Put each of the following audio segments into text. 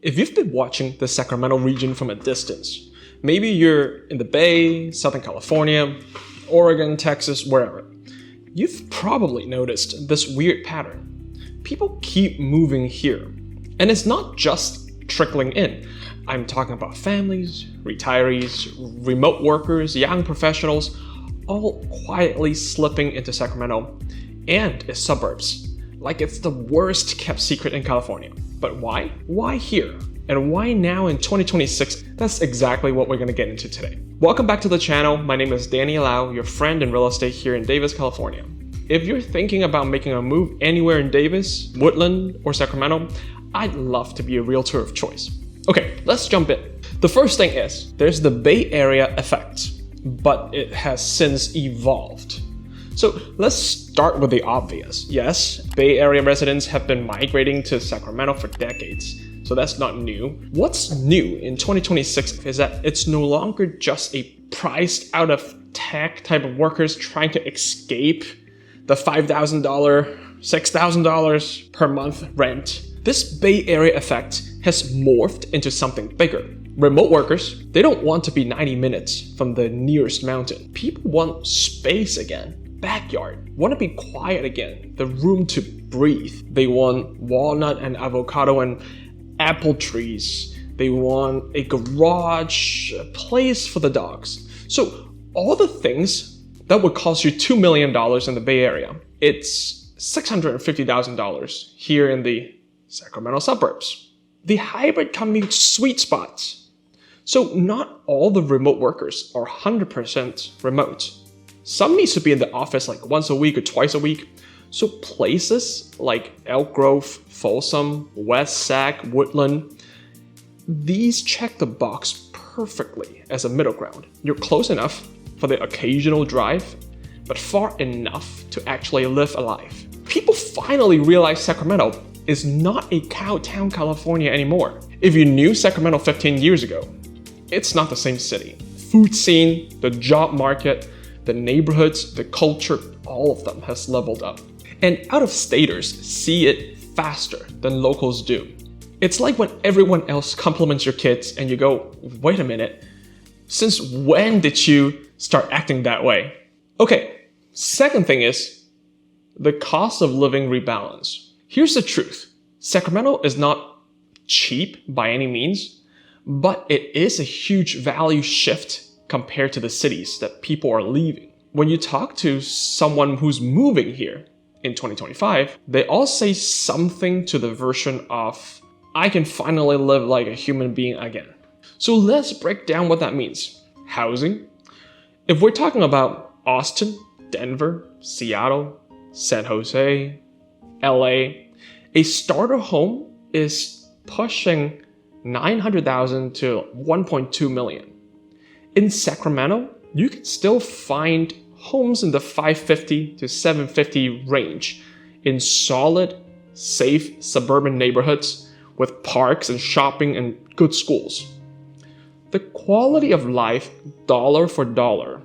If you've been watching the Sacramento region from a distance, maybe you're in the Bay, Southern California, Oregon, Texas, wherever, you've probably noticed this weird pattern. People keep moving here, and it's not just trickling in. I'm talking about families, retirees, remote workers, young professionals, all quietly slipping into Sacramento and its suburbs, like it's the worst kept secret in California. But why? Why here? And why now in 2026? That's exactly what we're going to get into today. Welcome back to the channel. My name is Danny Lau, your friend in real estate here in Davis, California. If you're thinking about making a move anywhere in Davis, Woodland, or Sacramento, I'd love to be a realtor of choice. Okay, let's jump in. The first thing is, there's the Bay Area effect, but it has since evolved. So let's start with the obvious. Yes, Bay Area residents have been migrating to Sacramento for decades, so that's not new. What's new in 2026 is that it's no longer just a priced out of tech type of workers trying to escape the $5,000, $6,000 per month rent. This Bay Area effect has morphed into something bigger. Remote workers, they don't want to be 90 minutes from the nearest mountain. People want space again. Backyard, want to be quiet again, the room to breathe. They want walnut and avocado and apple trees. They want a garage, a place for the dogs. So all the things that would cost you $2 million in the Bay Area, it's $650,000 here in the Sacramento suburbs. The hybrid commute sweet spots. So not all the remote workers are 100% remote. Some needs to be in the office like once a week or twice a week. So places like Elk Grove, Folsom, West Sac, Woodland, these check the box perfectly as a middle ground. You're close enough for the occasional drive, but far enough to actually live a life. People finally realize Sacramento is not a cowtown California anymore. If you knew Sacramento 15 years ago, it's not the same city. Food scene, the job market, the neighborhoods, the culture, all of them has leveled up. And out-of-staters see it faster than locals do. It's like when everyone else compliments your kids and you go, wait a minute, since when did you start acting that way? Okay, second thing is the cost of living rebalance. Here's the truth. Sacramento is not cheap by any means, but it is a huge value shift compared to the cities that people are leaving. When you talk to someone who's moving here in 2025, they all say something to the version of, I can finally live like a human being again. So let's break down what that means. Housing. If we're talking about Austin, Denver, Seattle, San Jose, LA, a starter home is pushing $900,000 to $1.2 million. In Sacramento, you can still find homes in the $550,000 to $750,000 range in solid, safe suburban neighborhoods with parks and shopping and good schools. The quality of life, dollar for dollar,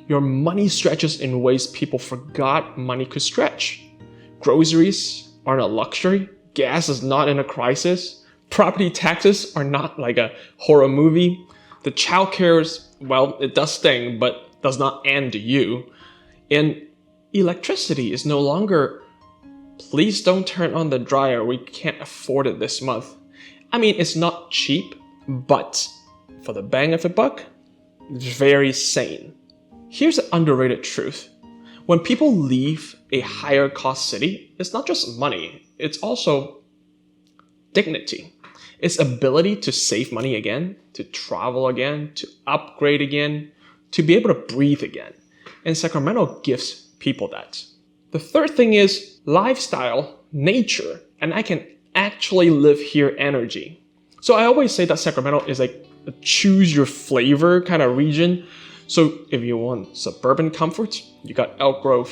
your money stretches in ways people forgot money could stretch. Groceries aren't a luxury, gas is not in a crisis, property taxes are not like a horror movie. The childcare is, well, it does sting, but does not end you. And electricity is no longer, please don't turn on the dryer, we can't afford it this month. I mean, it's not cheap, but for the bang of the buck, it's very sane. Here's an underrated truth. When people leave a higher cost city, it's not just money, it's also dignity. Its ability to save money again, to travel again, to upgrade again, to be able to breathe again. And Sacramento gives people that. The third thing is lifestyle, nature, and I can actually live here energy. So I always say that Sacramento is like a choose your flavor kind of region. So if you want suburban comfort, you got Elk Grove,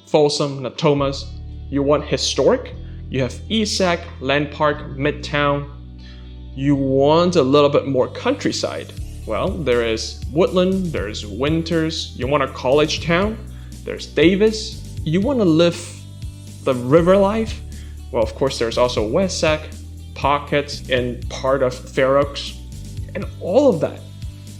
Folsom, Natomas. You want historic, you have East Sac, Land Park, Midtown. You want a little bit more countryside. Well, there is Woodland, there's Winters. You want a college town? There's Davis. You want to live the river life? Well, of course, there's also West Sac, Pocket and part of Fair Oaks. And all of that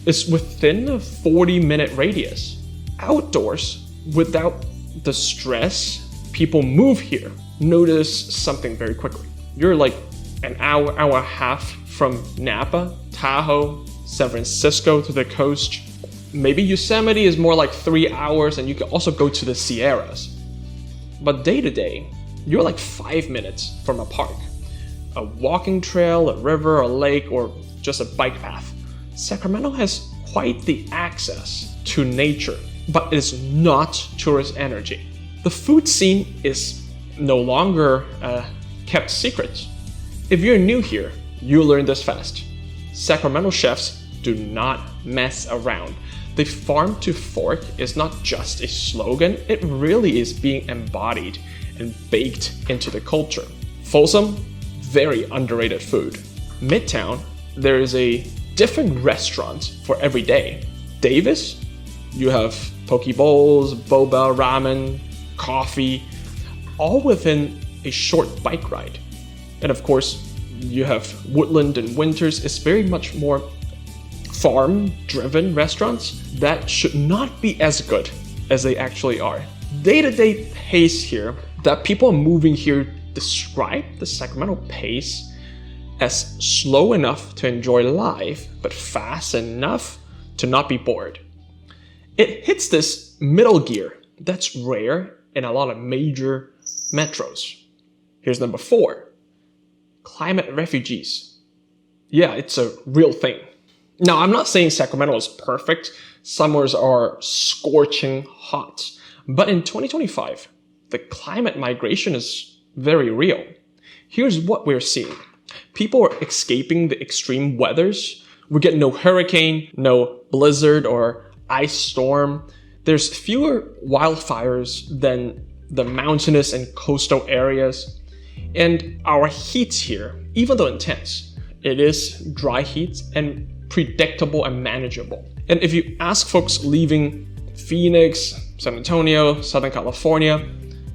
is within a 40-minute radius. Outdoors, without the stress, people move here. Notice something very quickly. You're like an hour and a half from Napa, Tahoe, San Francisco to the coast. Maybe Yosemite is more like 3 hours, and you can also go to the Sierras. But day to day, you're like 5 minutes from a park, a walking trail, a river, a lake, or just a bike path. Sacramento has quite the access to nature, but it is not tourist energy. The food scene is no longer a kept secret. If you're new here, you'll learn this fast. Sacramento chefs do not mess around. The farm to fork is not just a slogan, it really is being embodied and baked into the culture. Folsom, very underrated food. Midtown, there is a different restaurant for every day. Davis, you have poke bowls, boba, ramen, coffee, all within a short bike ride. And of course, you have Woodland and Winters. It's very much more farm-driven restaurants that should not be as good as they actually are. Day-to-day pace here that people moving here describe the Sacramento pace as slow enough to enjoy life, but fast enough to not be bored. It hits this middle gear that's rare in a lot of major metros. Here's number 4. Climate refugees. Yeah, it's a real thing. Now, I'm not saying Sacramento is perfect. Summers are scorching hot. But in 2025, the climate migration is very real. Here's what we're seeing. People are escaping the extreme weathers. We get no hurricane, no blizzard or ice storm. There's fewer wildfires than the mountainous and coastal areas. And our heat here, even though intense, it is dry heat and predictable and manageable. And if you ask folks leaving Phoenix, San Antonio, Southern California,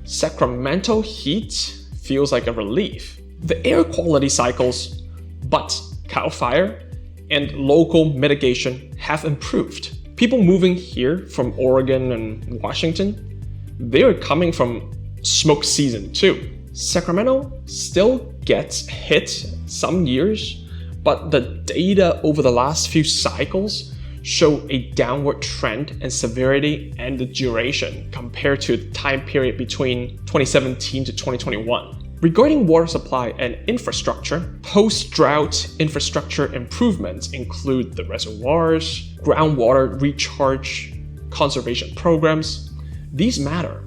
Sacramento heat feels like a relief. The air quality cycles, but CAL FIRE and local mitigation have improved. People moving here from Oregon and Washington, they're coming from smoke season too. Sacramento still gets hit some years, but the data over the last few cycles show a downward trend in severity and the duration compared to the time period between 2017 to 2021. Regarding water supply and infrastructure, post-drought infrastructure improvements include the reservoirs, groundwater recharge, conservation programs. These matter.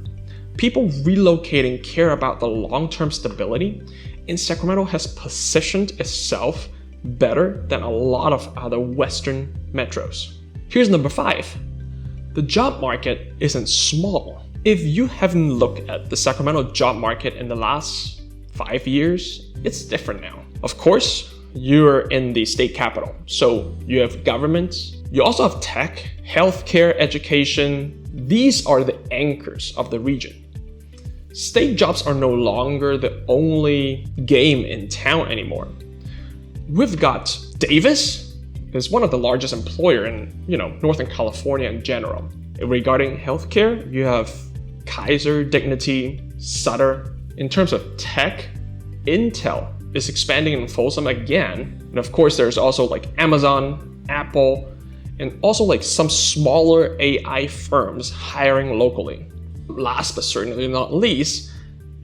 People relocating care about the long-term stability, and Sacramento has positioned itself better than a lot of other Western metros. Here's number 5. The job market isn't small. If you haven't looked at the Sacramento job market in the last 5 years, it's different now. Of course, you're in the state capital, so you have government, you also have tech, healthcare, education. These are the anchors of the region. State jobs are no longer the only game in town anymore. We've got Davis is one of the largest employer in, Northern California in general. Regarding healthcare, you have Kaiser, Dignity, Sutter. In terms of tech, Intel is expanding in Folsom again. And of course, there's also like Amazon, Apple, and also like some smaller AI firms hiring locally. Last but certainly not least,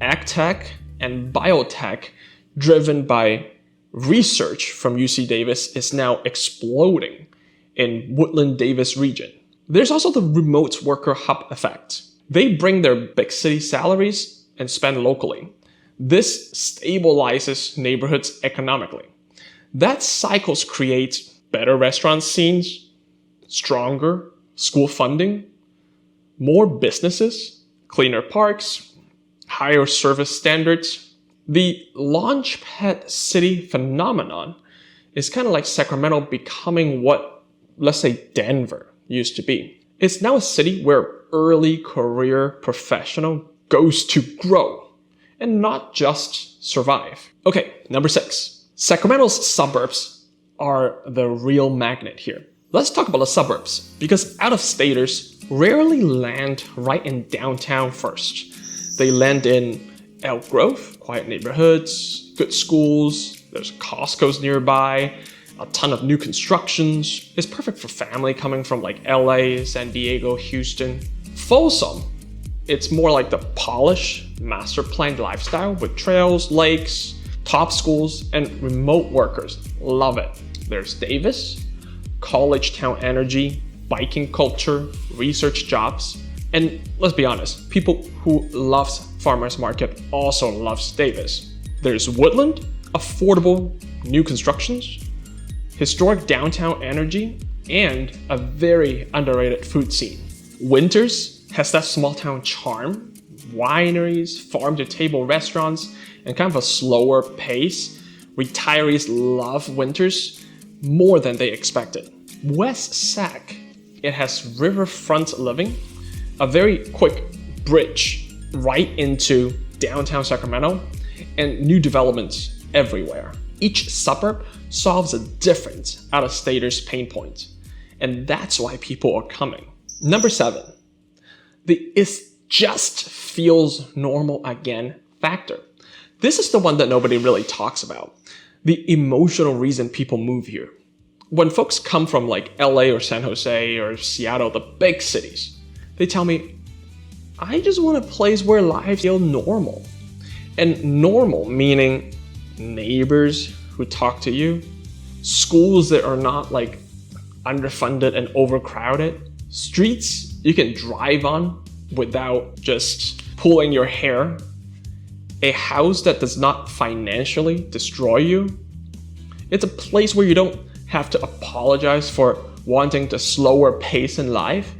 AgTech and biotech, driven by research from UC Davis, is now exploding in Woodland Davis region. There's also the remote worker hub effect. They bring their big city salaries and spend locally. This stabilizes neighborhoods economically. That cycles create better restaurant scenes, stronger school funding, more businesses, cleaner parks, higher service standards. The launchpad city phenomenon is kind of like Sacramento becoming what, let's say, Denver used to be. It's now a city where early career professional goes to grow and not just survive. Okay, number 6. Sacramento's suburbs are the real magnet here. Let's talk about the suburbs, because out-of-staters rarely land right in downtown first. They land in Elk Grove, quiet neighborhoods, good schools, there's Costco's nearby, a ton of new constructions. It's perfect for family coming from like LA, San Diego, Houston. Folsom, it's more like the polished, master-planned lifestyle with trails, lakes, top schools, and remote workers. Love it. There's Davis, college town energy, biking culture, research jobs, and let's be honest, people who loves farmers market also loves Davis. There's Woodland, affordable new constructions, historic downtown energy, and a very underrated food scene. Winters has that small town charm, wineries, farm to table restaurants, and kind of a slower pace. Retirees love winters more than they expected. West Sac, it has riverfront living, a very quick bridge right into downtown Sacramento, and new developments everywhere. Each suburb solves a different out-of-staters' pain point, and that's why people are coming. Number 7, the "it just feels normal again" factor. This is the one that nobody really talks about. The emotional reason people move here. When folks come from like LA or San Jose or Seattle, the big cities, they tell me, I just want a place where life feels normal. And normal meaning neighbors who talk to you, schools that are not like underfunded and overcrowded, streets you can drive on without just pulling your hair, a house that does not financially destroy you. It's a place where you don't have to apologize for wanting the slower pace in life.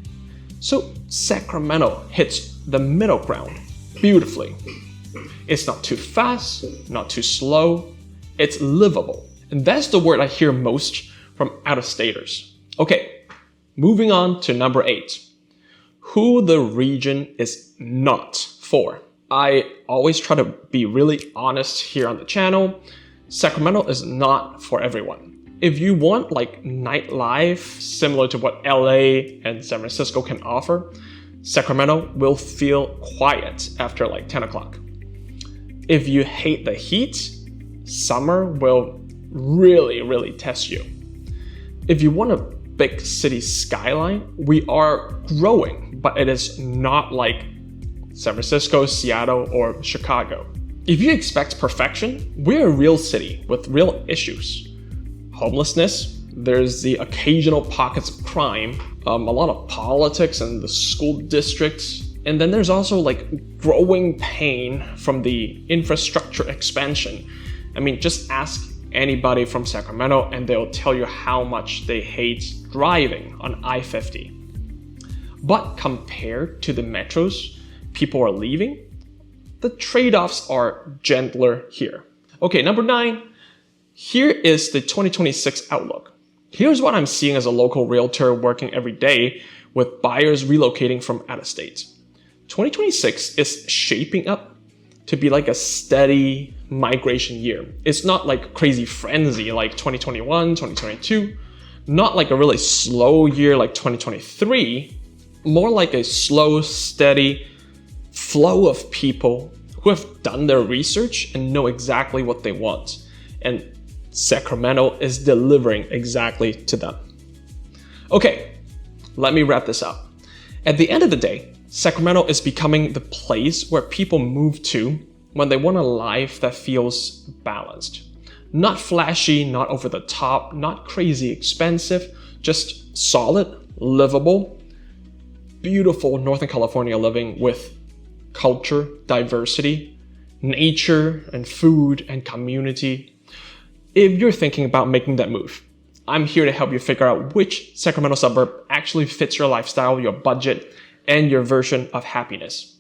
So Sacramento hits the middle ground beautifully. It's not too fast, not too slow, it's livable. And that's the word I hear most from out-of-staters. Okay, moving on to number 8. Who the region is not for. I always try to be really honest here on the channel. Sacramento is not for everyone. If you want like nightlife similar to what LA and San Francisco can offer, Sacramento will feel quiet after like 10 o'clock. If you hate the heat, summer will really test you. If you want a big city skyline, we are growing, but it is not like San Francisco, Seattle, or Chicago. If you expect perfection, we're a real city with real issues. Homelessness, there's the occasional pockets of crime, a lot of politics in the school districts, and then there's also like growing pain from the infrastructure expansion. I mean, just ask anybody from Sacramento and they'll tell you how much they hate driving on I-50. But compared to the metros people are leaving, the trade-offs are gentler here. Okay, number 9. Here is the 2026 outlook. Here's what I'm seeing as a local realtor working every day with buyers relocating from out of state. 2026 is shaping up to be like a steady migration year. It's not like crazy frenzy like 2021, 2022, not like a really slow year like 2023, more like a slow, steady flow of people who have done their research and know exactly what they want. And Sacramento is delivering exactly to them. Okay, let me wrap this up. At the end of the day, Sacramento is becoming the place where people move to when they want a life that feels balanced. Not flashy, not over the top, not crazy expensive, just solid, livable, beautiful Northern California living with culture, diversity, nature, and food, and community. If you're thinking about making that move, I'm here to help you figure out which Sacramento suburb actually fits your lifestyle, your budget, and your version of happiness.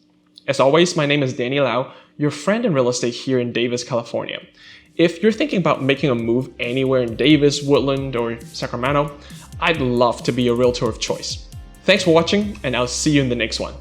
As always, my name is Danny Lau, your friend in real estate here in Davis, California. If you're thinking about making a move anywhere in Davis, Woodland, or Sacramento, I'd love to be your realtor of choice. Thanks for watching, and I'll see you in the next one.